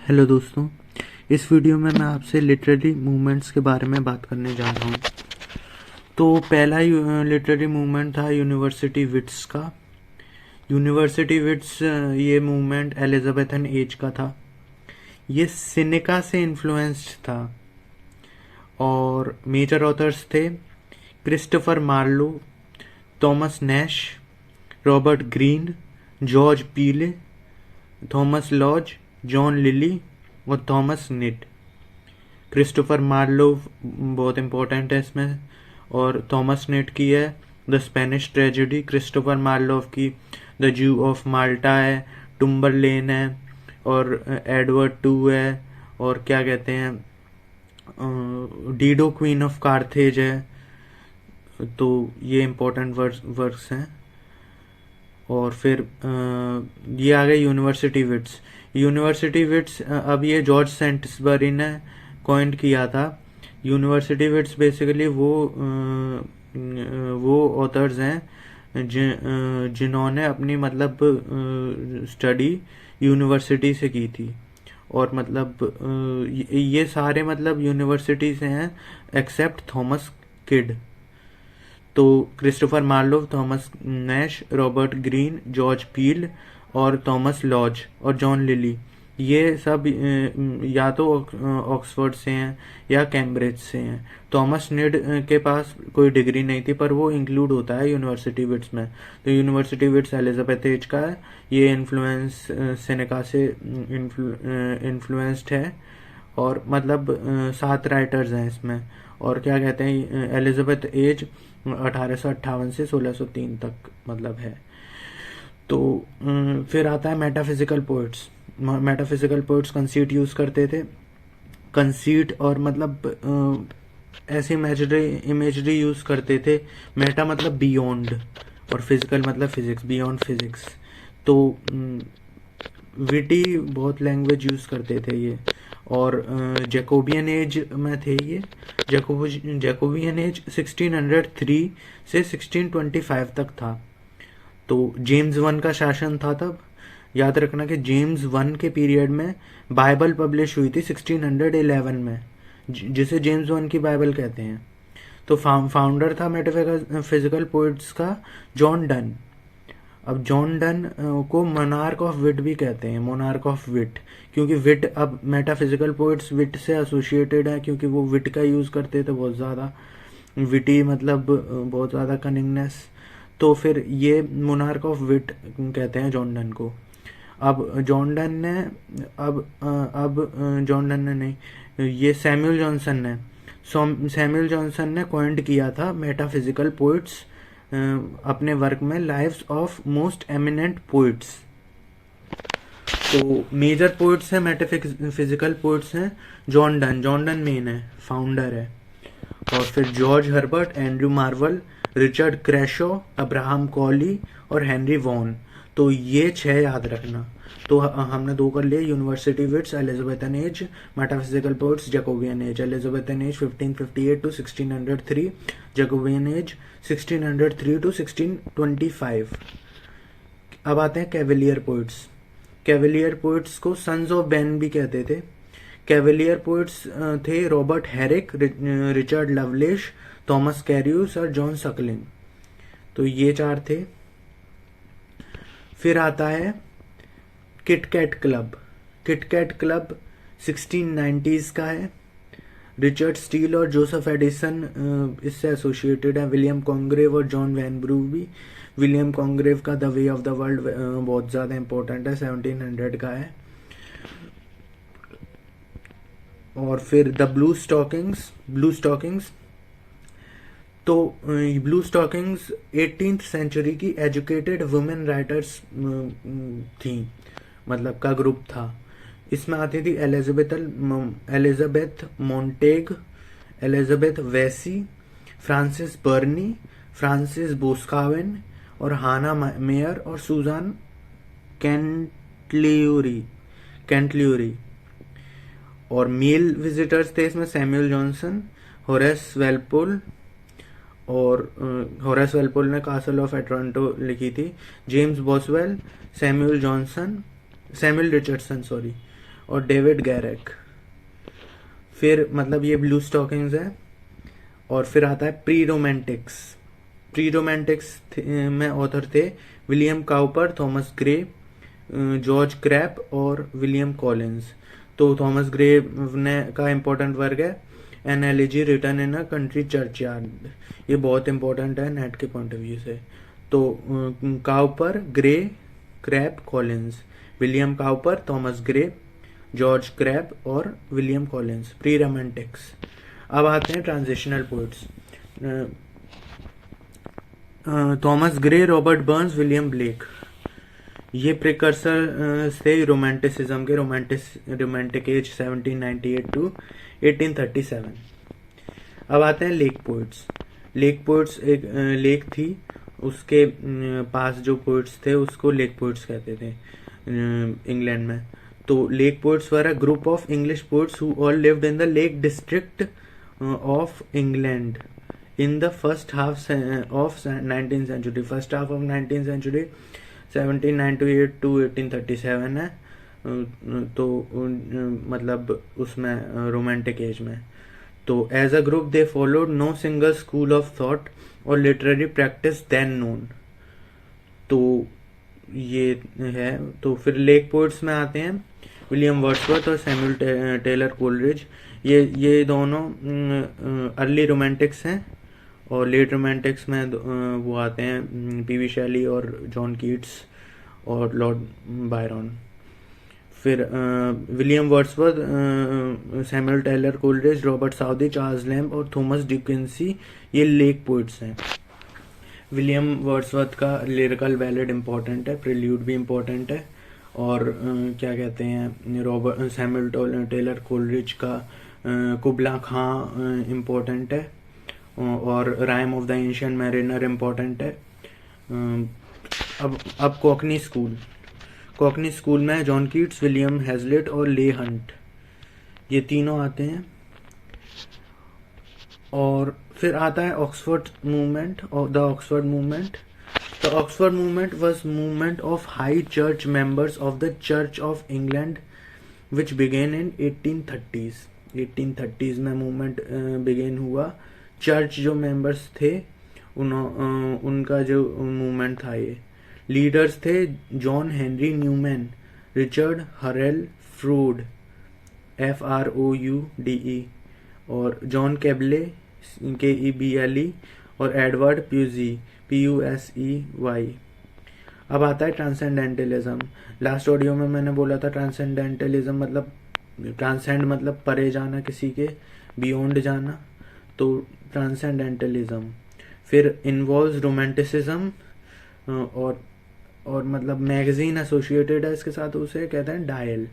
Hello दोस्तों, इस video में मैं आपसे लिटरेरी मूवमेंट्स के बारे में बात करने जा रहा हूँ। तो पहला लिटरेरी मूवमेंट था यूनिवर्सिटी विट्स का। यूनिवर्सिटी विट्स ये मूवमेंट एलिजाबेथन एज का था। ये सिनेका से इन्फ्लुएंस्ड था और मेजर ऑथर्स थे Christopher Marlowe, Thomas Nashe, Robert Greene, George Peele, Thomas Lodge, John Lyly और थॉमस निट। क्रिस्टोफर मार्लोव बहुत इम्पोर्टेंट है इसमें, और थॉमस नेट की है the Spanish tragedy. Christopher Marlowe की द ज्यू ऑफ माल्टा है, टुम्बरलेन है, और एडवर्ड टू है, और क्या कहते हैं डीडो क्वीन ऑफ कार्थेज है। तो ये इम्पोर्टेंट वर्क्स हैं। और फिर ये आ गए यूनिवर्सिटी विट्स। यूनिवर्सिटी विट्स अब ये जॉर्ज सेंट्सबरी ने कॉइंड किया था। यूनिवर्सिटी विट्स बेसिकली वो ऑथर्स हैं जिन्होंने अपनी मतलब स्टडी यूनिवर्सिटी से की थी, और मतलब ये सारे मतलब यूनिवर्सिटी से हैं एक्सेप्ट थॉमस किड। तो Christopher Marlowe, Thomas Nashe, Robert Greene, George Peele और थॉमस लॉज और जॉन लिली, ये सब या तो ऑक्सफोर्ड से हैं या कैम्ब्रिज से हैं। थॉमस निड के पास कोई डिग्री नहीं थी, पर वो इंक्लूड होता है यूनिवर्सिटी विट्स में। तो यूनिवर्सिटी विट्स एलिजाबेथ एज का है। ये इन्फ्लुएंस सेनेका से इन्फ्लुएंस्ड है, और मतलब 7 राइटर्स हैं इसमें। और क्या कहते हैं, एलिजाबेथ एज 1858 से 1603 तक मतलब है। तो फिर आता है metaphysical poets. Metaphysical poets conceit use करते थे। कंसीट और मतलब ऐसी इमेजरी यूज करते थे। मेटा मतलब बियॉन्ड, और फिजिकल मतलब फिजिक्स, बियॉन्ड फिजिक्स। तो विटी बहुत लैंग्वेज यूज करते थे ये। और जैकोबियन एज में थे ये। जैकोबियन एज 1603 से 1625 तक था। तो जेम्स वन का शासन था तब। याद रखना कि जेम्स वन के पीरियड में बाइबल पब्लिश हुई थी 1611 में, जिसे जेम्स वन की बाइबल कहते हैं। तो फाउंडर था मेटाफिजिकल पोइट्स का जॉन डन। अब जॉन डन को मोनार्क ऑफ विट भी कहते हैं, मोनार्क ऑफ विट, क्योंकि विट, अब मेटाफिजिकल पोइट्स विट से एसोसिएटेड है, क्योंकि वो विट का यूज करते थे बहुत ज़्यादा। विटी मतलब बहुत ज़्यादा कनिंगनेस। तो फिर ये मोनार्क ऑफ विट कहते हैं जॉन डन को। अब जॉन डन ने जॉन डन ने नहीं, ये सैमुअल जॉनसन ने कॉइंड किया था मेटाफिजिकल पोइट्स अपने वर्क में lives of most eminent poets. तो मेजर पोइट्स हैं, मेटाफिजिकल पोइट्स हैं जॉन डन मेन है, फाउंडर है। और फिर George Herbert, Andrew Marvell, Richard Crashaw, Abraham Cowley और हेनरी वॉन। तो ये 6 याद रखना। तो हमने 2 कर लिए, university wits, Elizabethan age, metaphysical poets, Jacobean age. Elizabethan age 1558 to 1603, Jacobean age 1603 to 1625। अब आते हैं कैवेलियर पोइट्स। कैवेलियर पोइट्स को सन्स ऑफ बेन भी कहते थे। कैवेलियर पोइट्स थे Robert Herrick, Richard Lovelace, Thomas Carew और जॉन सकलिंग। तो ये 4 थे। फिर आता है KitKat club. KitKat club 1690s का है। रिचर्ड स्टील और जोसेफ एडिसन इससे एसोसिएटेड है। विलियम कॉन्ग्रेव और जॉन वैनब्रू भी। विलियम कॉन्ग्रेव का the way of the world बहुत ज़्यादा इंपॉर्टेंट है, 1700 का है। और फिर द ब्लू स्टॉकिंग्स। तो ब्लू स्टॉकिंग्स 18th सेंचुरी की एजुकेटेड वुमेन राइटर्स थी, मतलब का ग्रुप था। इसमें आती थी एलिजाबेथ मोंटेग, एलिजाबेथ वेसी, फ्रांसिस बर्नी, फ्रांसिस बोस्कावेन और हाना मेयर और सुजान कैंटल्यूरी। और मेल विजिटर्स थे इसमें सैमुअल जॉनसन, होरेस वेलपोल, और होरेस वेलपोल ने कासल ऑफ एट्रांटो लिखी थी। जेम्स बॉसवेल, सैमुअल रिचर्डसन और डेविड गैरेक। फिर मतलब ये ब्लू स्टॉकिंग्स है। और फिर आता है प्री रोमांटिक्स। प्री रोमांटिक्स में ऑथर थे William Cowper, Thomas Gray, George Crabbe और विलियम कॉलिंस। तो थॉमस ग्रे ने का इम्पोर्टेंट वर्क है an elegy written in a country churchyard. ये बहुत इंपॉर्टेंट है नेट के पॉइंट ऑफ व्यू से। तो Cowper, Gray, Crabbe, Collins. William Cowper, Thomas Gray, George Crabbe और विलियम कॉलिंस, प्री रोमांटिक्स। अब आते हैं transitional poets. Thomas Gray, Robert Burns, William Blake, ये प्रिकर्सर थे रोमांटिसिज्म के। Romantic age 1798 to 1837। अब आते हैं लेक पोइट्स। लेक पोइट्स एक लेक थी, उसके पास जो पोइट्स थे उसको लेक पोइट्स कहते थे इंग्लैंड में। तो lake poets were a group of English poets who all lived in the lake district of England in the first half of 19th century. First half of 19th century 1798 to 1837 है। तो मतलब उसमें romantic age में। तो as a group they followed no single school of thought और literary practice then known. तो ये है। तो फिर लेक पोइट्स में आते हैं विलियम वर्ड्सवर्थ और सैमुअल टेलर कोलरिज। ये दोनों अर्ली रोमांटिक्स हैं। और लेट रोमांटिक्स में वो आते हैं पीवी शैली और जॉन कीट्स और लॉर्ड बायरन। फिर William Wordsworth, Samuel Taylor Coleridge, Robert Southey, Charles Lamb और थॉमस डिकिंसी, ये लेक पोइट्स हैं। विलियम वर्ड्सवर्थ का लिरिकल बैलेड इम्पोर्टेंट है, प्रिल्यूड भी इम्पोर्टेंट है। और क्या कहते हैं रॉबर्ट सैमुअल टेलर कोलरिज का कुबला खां इम्पोर्टेंट है। और rhyme of the ancient mariner important है। अब कॉकनी स्कूल में जॉन कीट्स, विलियम हैजलिट और ले हंट, ये तीनों आते हैं। और फिर आता है ऑक्सफोर्ड मूवमेंट और the Oxford movement. The Oxford movement was movement of high church members of the Church of England which began in 1830s। 1830s में मूवमेंट बिगेन हुआ। चर्च जो मेंबर्स थे उनका जो मूवमेंट था ये। लीडर्स थे John Henry Newman, Richard Hurrell Froude FROUDE और जॉन केबले KEBLE और एडवर्ड प्यूजी PUSEY। अब आता है ट्रांसेंडेंटलिज्म। लास्ट ऑडियो में मैंने बोला था ट्रांसेंडेंटलिज्म मतलब ट्रांसेंड मतलब परे जाना, किसी के बियॉन्ड जाना। तो ट्रांसेंडेंटलिज्म फिर इन्वॉल्व्स रोमांटिसिज्म और मतलब मैगजीन एसोसिएटेड है इसके साथ, उसे कहते हैं डायल।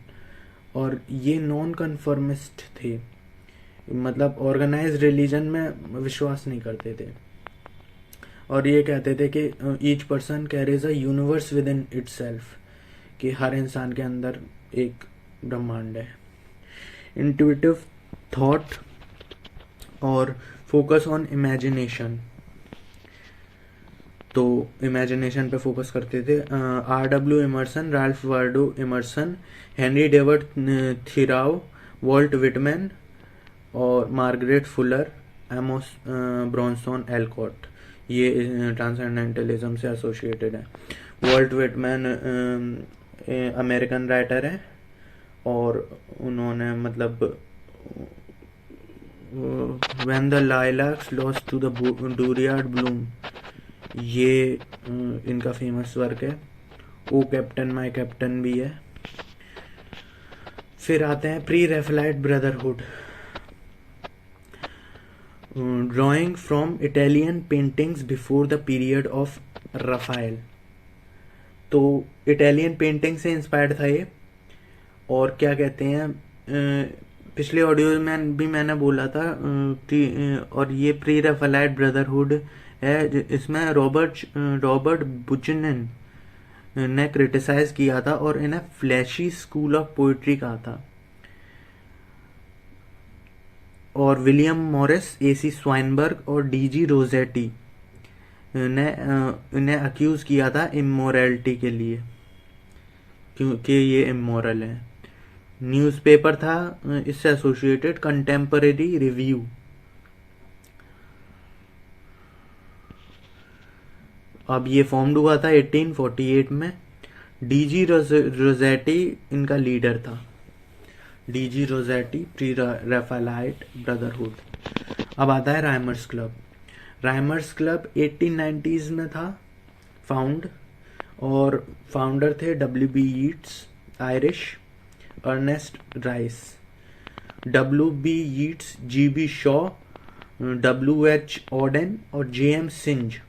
और ये नॉन कन्फर्मिस्ट थे, मतलब ऑर्गेनाइज्ड रिलीजन में विश्वास नहीं करते थे। और ये कहते थे कि each person carries a universe within itself, कि हर इंसान के अंदर एक ब्रह्मांड है। इंट्यूटिव थॉट और फोकस ऑन इमेजिनेशन, तो इमेजिनेशन पे फोकस करते थे। RW Emerson, Ralph Waldo Emerson, Henry David Thoreau, Walt Whitman और Margaret Fuller, Amos Bronson Alcott, ये ट्रांसेंडेंटलिज्म से एसोसिएटेड है। वॉल्ट विटमैन अमेरिकन राइटर है और उन्होंने मतलब When the lilacs lost to the dooryard bloom, ये इनका फेमस वर्क है। ओ कैप्टन माय कैप्टन भी है। फिर आते हैं pre Raphaelite brotherhood, drawing from Italian paintings before the period of Rafale. तो इटालियन पेंटिंग से इंस्पायर्ड था ये। और क्या कहते हैं पिछले ऑडियो में भी मैंने बोला था और ये प्री रेफलाइट ब्रदरहुड है। इसमें रॉबर्ट बुचनन ने क्रिटिसाइज किया था और इन्हें फ्लैशी स्कूल ऑफ पोइट्री कहा था। और विलियम मॉरिस, AC स्वाइनबर्ग और DG रोजेटी ने इन्हें अक्यूज किया था इमोरलिटी के लिए, क्योंकि ये इमोरल है। न्यूज़पेपर था इससे एसोसिएटेड, कंटेम्परेरी रिव्यू। अब ये फॉर्म्ड हुआ था 1848 में। डीजी रोजेटी इनका लीडर था, DG Rossetti, pre Raphaelite brotherhood. अब आता है राइमर्स क्लब। राइमर्स क्लब 1890s में था फाउंड, और फाउंडर थे W.B. Yeats, Irish, Ernest Rhys, W.B. Yeats, G.B. Shaw, W.H. Auden और J.M. सिंज।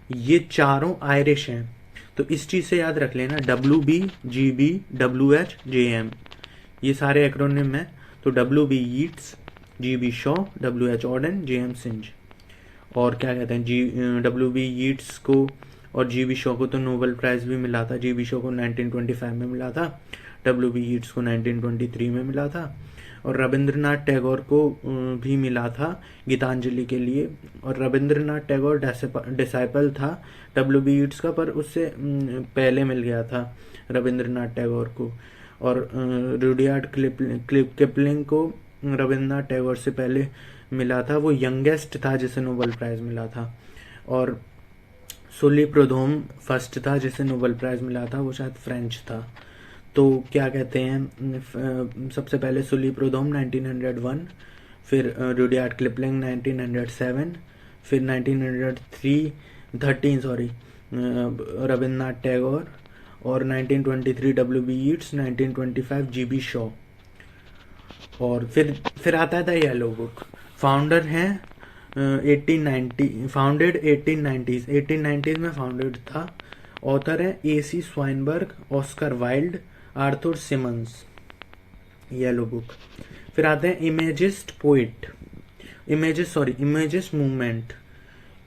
ये चारों आयरिश हैं, तो इस चीज से याद रख लेना, W.B., G.B., W.H., J.M. ये सारे एक्रोनिम हैं। तो W.B. Yeats, G.B. Shaw, W.H. Odean, J.M. Synge. और क्या कहते हैं, W.B. यीट्स को और G.B. शॉ को तो नोबेल प्राइज भी मिला था। G.B. शॉ को 1925 में मिला था, W.B. यीट्स को 1923 में मिला था, और रविंद्रनाथ टैगोर को भी मिला था गीतांजलि के लिए। और रविंद्रनाथ टैगोर डिसाइपल था W.B. यीट्स का, पर उससे पहले मिल गया था रविंद्रनाथ टैगोर को। और रुडयार्ड किपलिंग को रविंद्रनाथ टैगोर से पहले मिला था, वो यंगेस्ट था जिसे नोबेल प्राइज मिला था। और सुली प्रोधोम फर्स्ट था जिसे नोबेल प्राइज मिला था, वो शायद फ्रेंच था। तो क्या कहते हैं, सबसे पहले सुली प्रोधोम 1901, फिर रुडयार्ड किपलिंग 1907, फिर 1913 रविंद्रनाथ टैगोर, और 1923 W.B. Yeats, 1925 G.B. शॉ। और फिर आता है द येलो बुक। फाउंडर हैं 1890s में फाउंडेड था। ऑथर है A.C. Swinburne, Oscar Wilde, Arthur Symons. Yellow Book. फिर आते हैं imagist poet, imagist movement.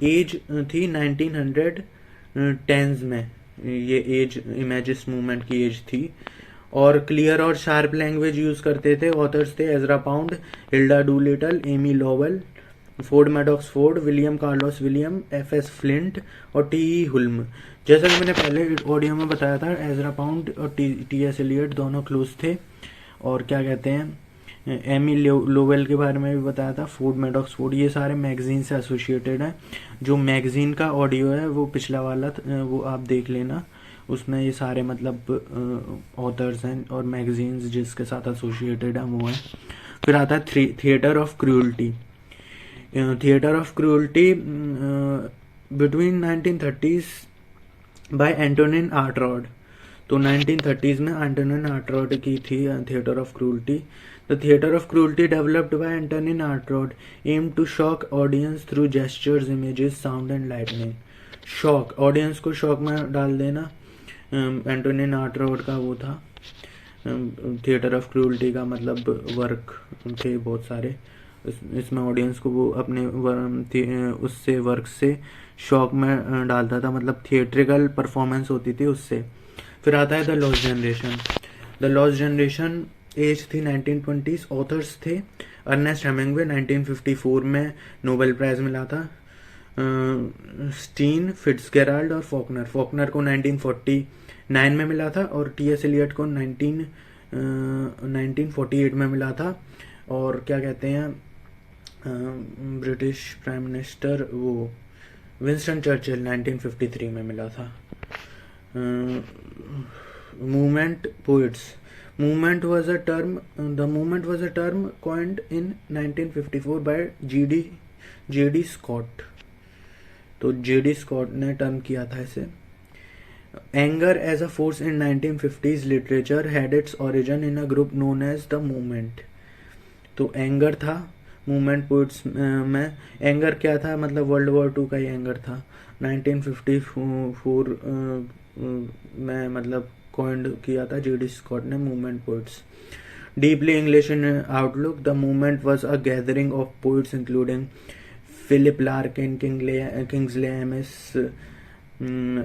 Age थी 1910s में, ये एज इमेजिस्ट मूवमेंट की एज थी। और क्लियर और शार्प लैंग्वेज यूज करते थे। ऑथर्स थे Ezra Pound, Hilda Doolittle, Amy Lowell, Ford Madox Ford, William Carlos William, F.S. Flint और T.E. हुल्म। जैसा कि मैंने पहले ऑडियो में बताया था, एजरा पाउंड और T.S. एलियट दोनों क्लोज थे। और क्या कहते हैं, एमी लोवेल के बारे में भी बताया था, फोर्ड मैडॉक्स फोर्ड। ये सारे मैगजीन से एसोसिएटेड हैं। जो मैगजीन का ऑडियो है वो पिछला वाला वो आप देख लेना, उसमें ये सारे मतलब ऑथर्स हैं और मैगजीन्स जिसके साथ एसोसिएटेड है वो हैं। फिर आता है theatre of cruelty. Theatre of cruelty between 1930s by Antonin Artaud. तो 1930s में एंटोनिन आर्टरॉड की थी theatre of cruelty. The theatre of cruelty developed by Antonin Artaud aim to shock audience through gestures, images, sound and lightning. Shock, audience को shock में डाल देना, Antonin आर्टरॉड का वो था। थिएटर ऑफ क्रूअल्टी का मतलब वर्क थे बहुत सारे, इसमें ऑडियंस को वो अपने उससे वर्क से शॉक में डालता था, मतलब थिएट्रिकल परफॉर्मेंस होती थी उससे। फिर आता है the lost generation. The lost generation age थी 1920s। ऑथर्स थे अर्नेस्ट हेमिंगवे, 1954 में नोबेल प्राइज मिला था। स्टीन, फिट्जगेराल्ड और फॉकनर को 1949 में मिला था, और T.S. एलियट को 1948 में मिला था। और क्या कहते हैं, ब्रिटिश प्राइम मिनिस्टर वो विंस्टन चर्चिल 1953 में मिला था। Movement poets. movement was a term coined in 1954 by J.D. Scott। तो J.D. Scott ने टर्म किया था इसे। Anger as a force in 1950s literature had its origin in a group known as the movement। तो anger था movement poets में। Anger क्या था, मतलब वर्ल्ड वॉर 2 का ही एंगर था। 1954 में मतलब कॉइंड किया था J.D. स्कॉट ने movement poets. Deeply English in outlook, the movement was a gathering of poets including Philip Larkin, Kingsley Amis,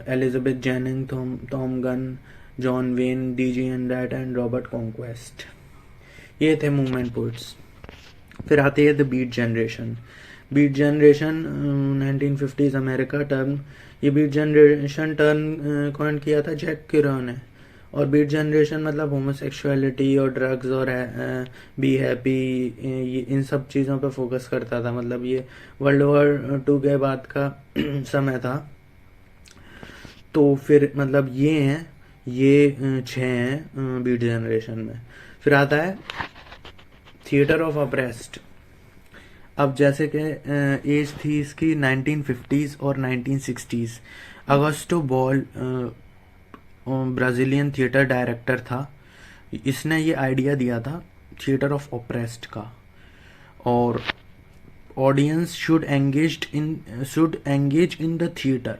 Elizabeth Jenning, Tom Gunn, John Wain, D.G. Enright and Robert Conquest. ये थे movement poets. फिर आती है the beat generation. Beat generation 1950s America term. ये beat generation term coin किया था Jack Kerouac ने, और बीट जनरेशन मतलब होमोसेक्सुअलिटी और ड्रग्स और बी हैप्पी, इन सब चीज़ों पे फोकस करता था। मतलब ये वर्ल्ड वॉर 2 के बाद का समय था। तो फिर मतलब ये 6 हैं बीट जनरेशन में। फिर आता है थिएटर ऑफ अप्रेस्ड। अब जैसे कि एज थी इसकी 1950s और 1960s। Augusto ball Brazilian theatre director था। इसने ये आइडिया दिया था थिएटर ऑफ ऑप्रेस्ड का। और audience should engage in the theatre.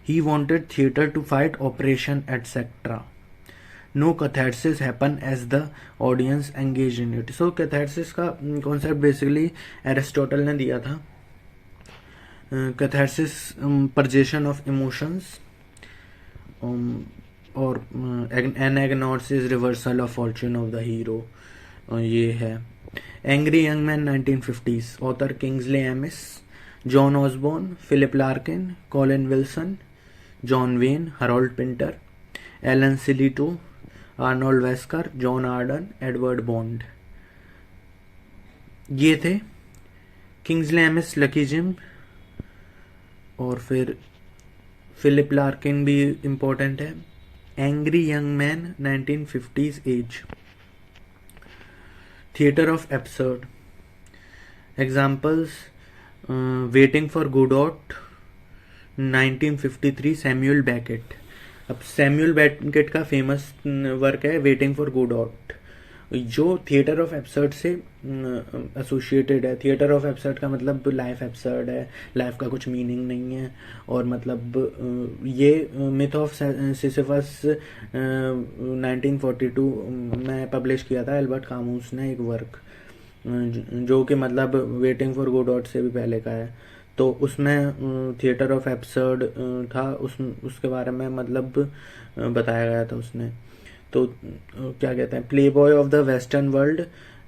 He wanted theatre to fight operation etcetera. No catharsis happen as the audience engage in it. So catharsis का concept basically Aristotle ने दिया था। Catharsis purgation of emotions और anagnorisis reversal of fortune of the hero, ये है। Angry young man 1950s। Author Kingsley Amis, John Osborne, Philip Larkin, Colin Wilson, John Wain, Harold Pinter, Alan Sillitoe, Arnold Wesker, John Arden, Edward Bond. ये थे Kingsley Amis, Lucky Jim, और फिर Philip Larkin भी important है। Angry young man 1950s age. Theatre of absurd. Examples Waiting for Godot 1953 Samuel Beckett. अब Samuel Beckett का famous work है Waiting for Godot, जो थिएटर ऑफ एब्सर्ड से associated है। थिएटर ऑफ एब्सर्ड का मतलब लाइफ एब्सर्ड है, लाइफ का कुछ मीनिंग नहीं है। और मतलब ये मिथ ऑफ सिसिफस 1942 में पब्लिश किया था एल्बर्ट कामूस ने एक वर्क, जो कि मतलब वेटिंग फॉर गुडॉट से भी पहले का है। तो उसमें थिएटर ऑफ एब्सर्ड था, उसके बारे में मतलब बताया गया था उसने। तो क्या कहते हैं, play boy of the western world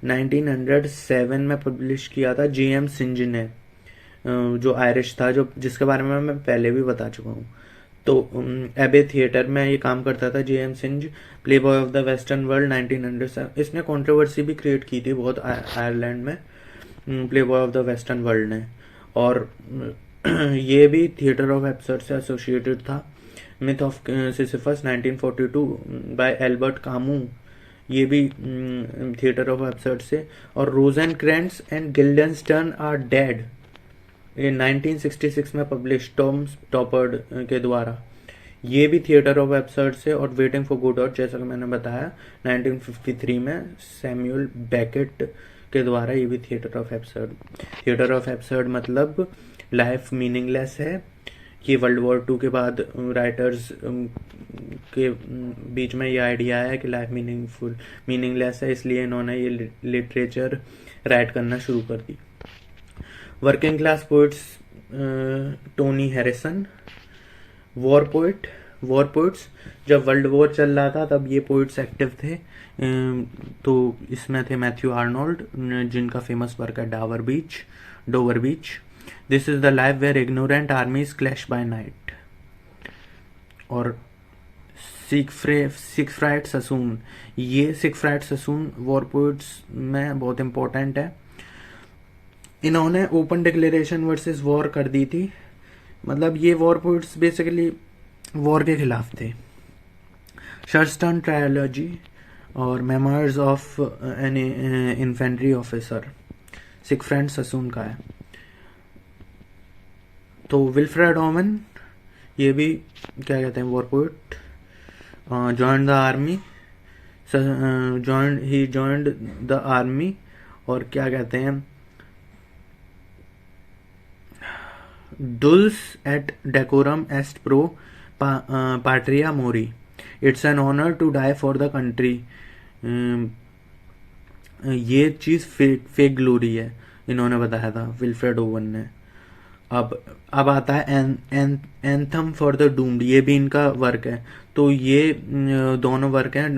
1907 में पब्लिश किया था J.M. सिंज ने, जो आयरिश था, जो जिसके बारे में मैं पहले भी बता चुका हूँ। तो एबे थिएटर में ये काम करता था J.M. Synge. Play boy of the western world 1907। इसने कंट्रोवर्सी भी क्रिएट की थी बहुत आयरलैंड में, playboy of the western world ने। और ये भी थिएटर ऑफ एब्सर्ड से एसोसिएटेड था। Myth of Sisyphus 1942 by Albert Camus, ये भी थिएटर ऑफ एब्सर्ड से। और Rosencrantz and Guildenstern are dead, ये 1966 में पब्लिश टॉम स्टॉपर्ड के द्वारा, ये भी थिएटर ऑफ एब्सर्ड से। और वेटिंग फॉर गुडॉट जैसा कि मैंने बताया 1953 में सैमुअल बेकेट के द्वारा, ये भी theatre of absurd. Theatre of absurd मतलब लाइफ मीनिंगलेस है। ये वर्ल्ड वॉर 2 के बाद राइटर्स के बीच में ये आइडिया है कि लाइफ मीनिंगलेस है, इसलिए इन्होंने ये लिटरेचर राइट करना शुरू कर दी। Working class poets Tony Harrison. War poets, जब वर्ल्ड वॉर चल रहा था तब ये पोइट्स एक्टिव थे। तो इसमें थे मैथ्यू आर्नोल्ड, जिनका फेमस वर्क है Dover beach. This is the life where ignorant armies clash by night. और सिगफ्राइड ससून, ये सिगफ्राइड ससून वॉर पोइट्स में बहुत इंपॉर्टेंट है। इन्होंने ओपन डिक्लेरेशन वर्सेस वॉर कर दी थी। मतलब ये वॉर पोइट्स बेसिकली वॉर के खिलाफ थे। शर्स्टन ट्रायोलॉजी और memoirs of an infantry officer Siegfried Sassoon का है। तो विल्फ्रेड ओवन, ये भी क्या कहते हैं war poet, joined the army, joined the army. और क्या कहते हैं, डुल्स एट डेकोरम एस्ट प्रो पाट्रिया मोरी, it's an honour to die for the country. ये चीज़ फेक ग्लोरी है, इन्होंने बताया था विल्फ्रेड ओवन ने। अब आता है एंथम फॉर द डूम्ड, ये भी इनका वर्क है। तो ये दोनों वर्क हैं,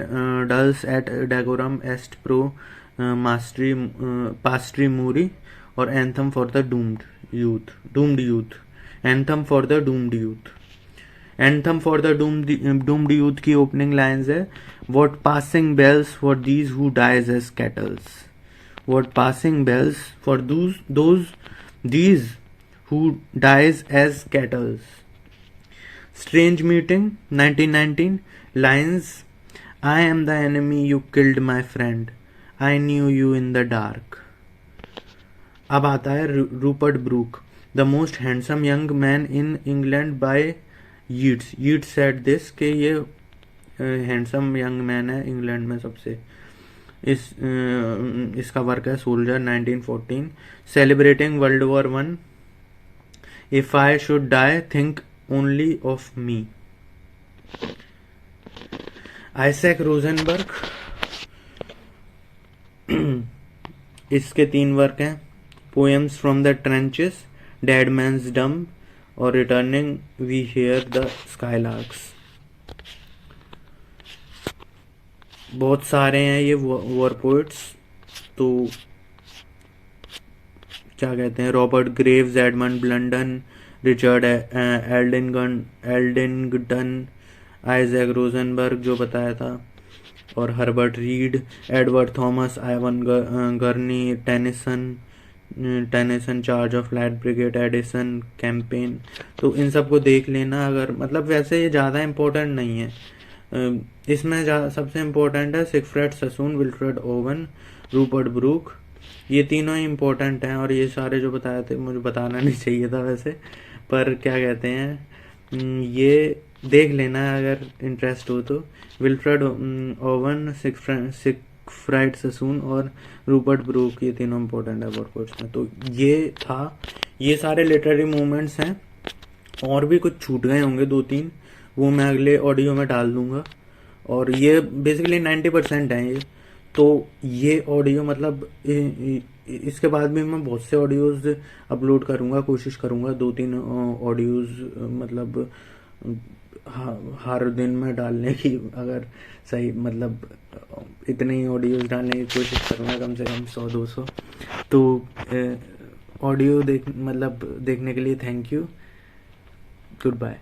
dulce et decorum एस्ट pro patria mori और anthem for the doomed youth. Anthem for the doomed youth. Anthem for the doomed youth की ओपनिंग लाइन्स है, what passing bells for these who dies as cattles, what passing bells for these who dies as cattles. Strange meeting 1919 lines, I am the enemy, you killed my friend, I knew you in the dark. अब आता है Rupert Brooke, the most handsome young man in England by Yeats. Yeats said this कि ये handsome young man है England में सबसे. इसका work है soldier 1914. Celebrating world war 1, if I should die think only of me. Isaac Rosenberg, इसके 3 work हैं, poems from the trenches, dead man's dump और returning we hear the skylarks. बहुत सारे हैं ये वॉर पोइट्स. तो क्या कहते हैं, Robert Graves, Edmund ब्लंडन, Richard Aldington, Isaac Rosenberg जो बताया था, और Herbert read, Edward Thomas, Ivan गर्नी, Tennyson charge of light brigade, Edison campaign. तो इन सब को देख लेना. अगर मतलब वैसे ये ज़्यादा इम्पोर्टेंट नहीं है. इसमें सबसे इम्पोर्टेंट है Siegfried Sassoon, Wilfred Owen, Rupert Brooke. ये तीनों ही इम्पोर्टेंट हैं. और ये सारे जो बताए थे मुझे बताना नहीं चाहिए था वैसे, पर क्या कहते हैं, ये देख लेना अगर इंटरेस्ट हो तो. विल्फ्रेड ओवन, सिगफ्राइड ससून और रूपर्ट ब्रूक, ये तीनों इम्पोर्टेंट है वर्कआउट्स में. तो ये था, ये सारे लिटरेरी मूवमेंट्स हैं. और भी कुछ छूट गए होंगे 2-3, वो मैं अगले ऑडियो में डाल दूंगा. और ये बेसिकली 90% हैं ये. तो ये ऑडियो मतलब इसके बाद भी मैं बहुत से ऑडियोज़ अपलोड करूँगा, कोशिश करूँगा 2-3 ऑडियोज़ मतलब हर दिन में डालने की. अगर सही मतलब इतने ही ऑडियोज़ डालने की कोशिश करूँगा, कम से कम 100-200. तो ऑडियो देखने के लिए थैंक यू. Good bye.